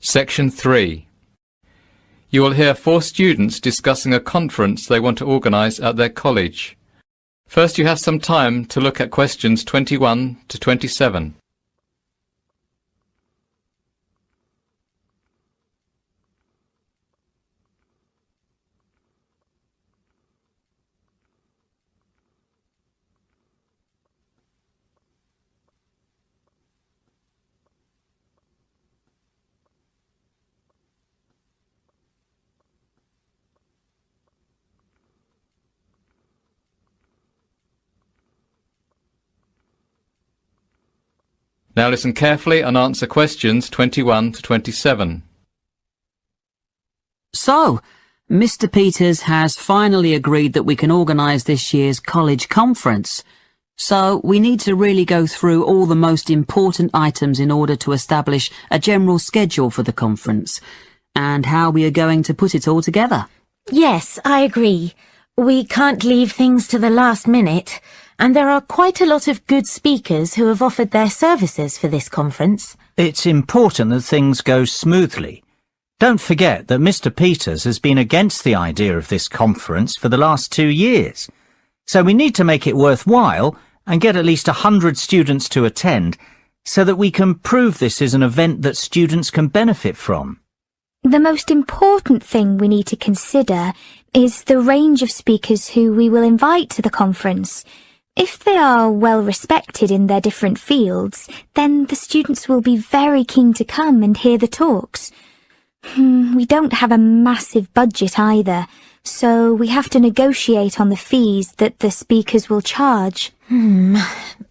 Section 3. You will hear 4 students discussing a conference they want to organise at their college. First, you have some time to look at questions 21 to 27. Now listen carefully and answer questions 21 to 27. So, Mr. Peters has finally agreed that we can organise this year's college conference. So, we need to really go through all the most important items in order to establish a general schedule for the conference, and how we are going to put it all together. Yes, I agree. We can't leave things to the last minute, and there are quite a lot of good speakers who have offered their services for this conference. It's important that things go smoothly. Don't forget that Mr. Peters has been against the idea of this conference for the last 2 years. So we need to make it worthwhile and get at least 100 students to attend so that we can prove this is an event that students can benefit from. The most important thing we need to consider is the range of speakers who we will invite to the conference. If they are well respected in their different fields, then the students will be very keen to come and hear the talks. We don't have a massive budget either, so we have to negotiate on the fees that the speakers will charge.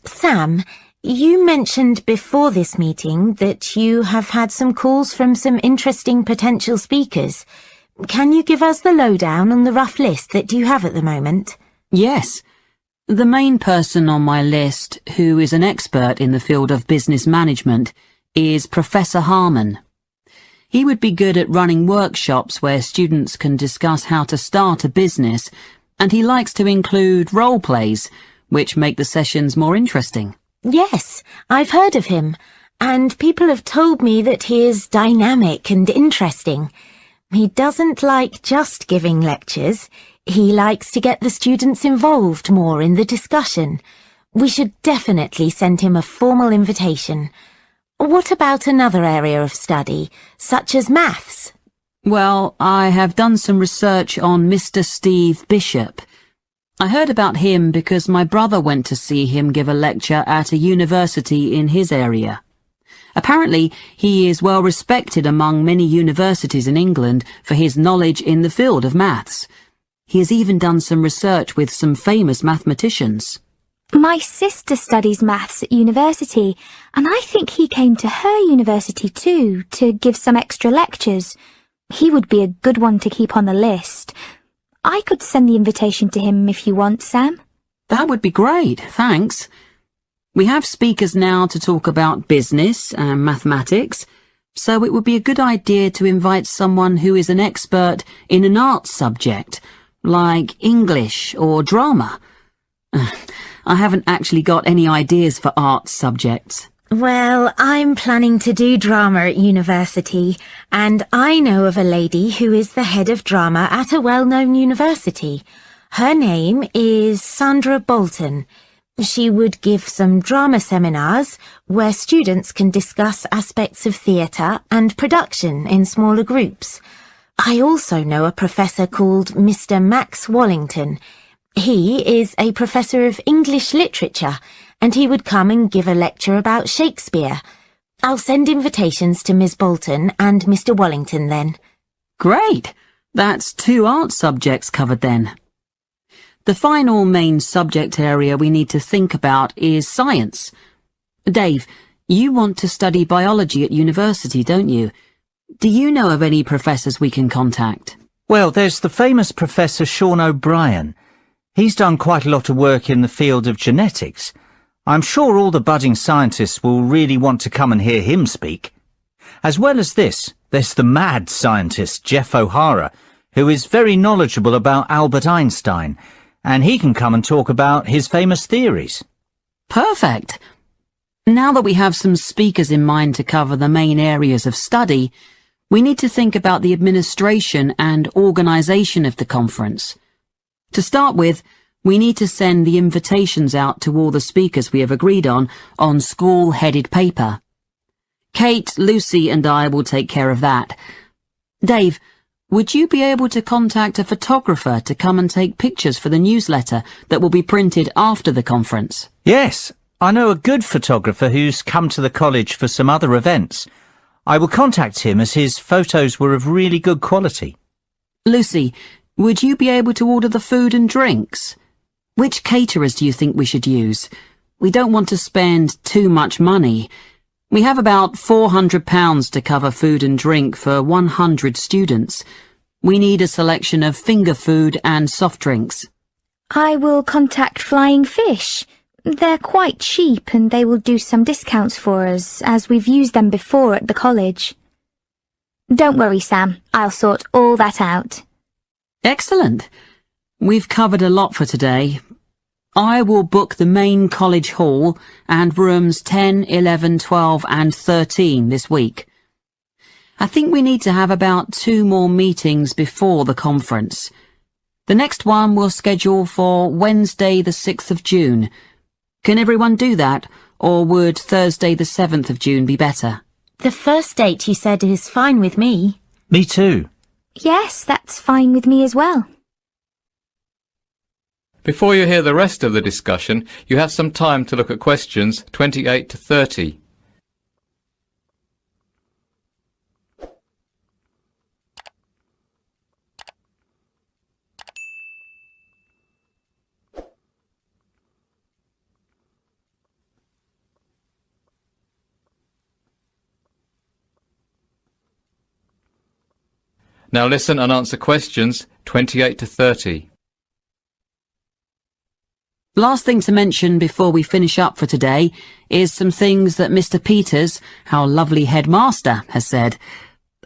Sam, you mentioned before this meeting that you have had some calls from some interesting potential speakers. Can you give us the lowdown on the rough list that you have at the moment? Yes. The main person on my list, who is an expert in the field of business management, is Professor Harmon. He would be good at running workshops where students can discuss how to start a business, and he likes to include role plays, which make the sessions more interesting. Yes, I've heard of him, and people have told me that he is dynamic and interesting. He doesn't like just giving lectures. He likes to get the students involved more in the discussion. We should definitely send him a formal invitation. What about another area of study, such as maths? Well, I have done some research on Mr. Steve Bishop. I heard about him because my brother went to see him give a lecture at a university in his area. Apparently, he is well respected among many universities in England for his knowledge in the field of maths. He has even done some research with some famous mathematicians. My sister studies maths at university, and I think he came to her university too, to give some extra lectures. He would be a good one to keep on the list. I could send the invitation to him if you want, Sam. That would be great, thanks. We have speakers now to talk about business and mathematics, so it would be a good idea to invite someone who is an expert in an arts subject, like English or drama. I haven't actually got any ideas for arts subjects. Well, I'm planning to do drama at university, and I know of a lady who is the head of drama at a well-known university. Her name is Sandra Bolton. She would give some drama seminars where students can discuss aspects of theatre and production in smaller groups. I also know a professor called Mr. Max Wallington. He is a professor of English literature, and he would come and give a lecture about Shakespeare. I'll send invitations to Miss Bolton and Mr. Wallington then. Great! That's 2 art subjects covered then. The final main subject area we need to think about is science. Dave, you want to study biology at university, don't you? Do you know of any professors we can contact? Well, there's the famous Professor Sean O'Brien. He's done quite a lot of work in the field of genetics. I'm sure all the budding scientists will really want to come and hear him speak. As well as this, there's the mad scientist Jeff O'Hara, who is very knowledgeable about Albert Einstein, and he can come and talk about his famous theories. Perfect. Now that we have some speakers in mind to cover the main areas of study, We need to think about the administration and organisation of the conference. To start with, we need to send the invitations out to all the speakers we have agreed on school-headed paper. Kate, Lucy and I will take care of that. Dave, would you be able to contact a photographer to come and take pictures for the newsletter that will be printed after the conference? Yes, I know a good photographer who's come to the college for some other events. I will contact him as his photos were of really good quality. Lucy, would you be able to order the food and drinks? Which caterers do you think we should use? We don't want to spend too much money. We have about £400 to cover food and drink for 100 students. We need a selection of finger food and soft drinks. I will contact Flying Fish. They're quite cheap and they will do some discounts for us, as we've used them before at the college. Don't worry, Sam. I'll sort all that out. Excellent. We've covered a lot for today. I will book the main college hall and rooms 10, 11, 12 and 13 this week. I think we need to have about 2 more meetings before the conference. The next one we'll schedule for Wednesday the 6th of June. Can everyone do that, or would Thursday the 7th of June be better? The first date you said is fine with me. Me too. Yes, that's fine with me as well. Before you hear the rest of the discussion, you have some time to look at questions 28 to 30. Now listen and answer questions 28 to 30. Last thing to mention before we finish up for today is some things that Mr. Peters, our lovely headmaster, has said.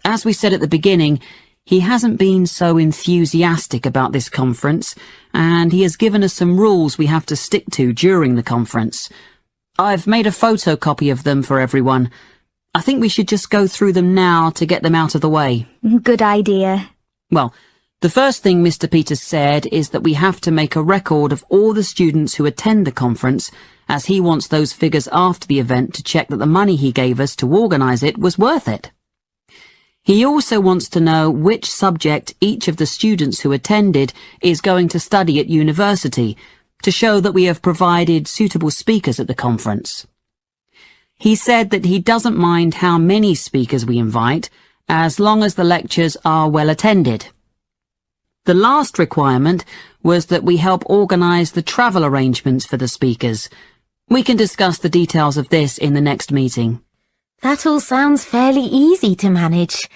As we said at the beginning, he hasn't been so enthusiastic about this conference, and he has given us some rules we have to stick to during the conference. I've made a photocopy of them for everyone. I think we should just go through them now to get them out of the way. Good idea. Well, the first thing Mr. Peters said is that we have to make a record of all the students who attend the conference, as he wants those figures after the event to check that the money he gave us to organise it was worth it. He also wants to know which subject each of the students who attended is going to study at university, to show that we have provided suitable speakers at the conference. He said that he doesn't mind how many speakers we invite, as long as the lectures are well attended. The last requirement was that we help organise the travel arrangements for the speakers. We can discuss the details of this in the next meeting. That all sounds fairly easy to manage.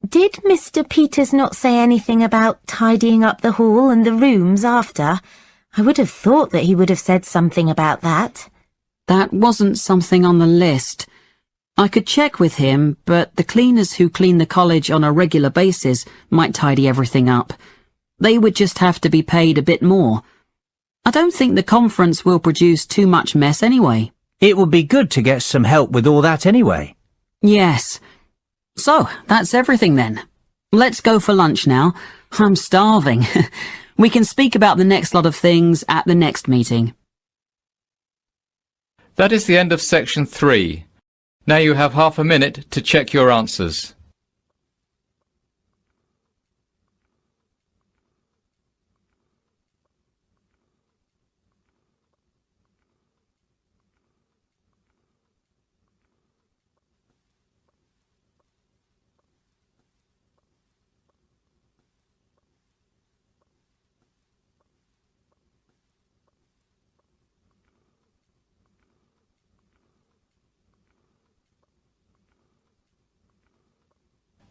Did Mr. Peters not say anything about tidying up the hall and the rooms after? I would have thought that he would have said something about that. That wasn't something on the list. I could check with him, but the cleaners who clean the college on a regular basis might tidy everything up. They would just have to be paid a bit more. I don't think the conference will produce too much mess anyway. It would be good to get some help with all that anyway. Yes. So, that's everything then. Let's go for lunch now. I'm starving. We can speak about the next lot of things at the next meeting. That is the end of section 3. Now you have half a minute to check your answers.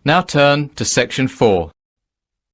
Now turn to section 4.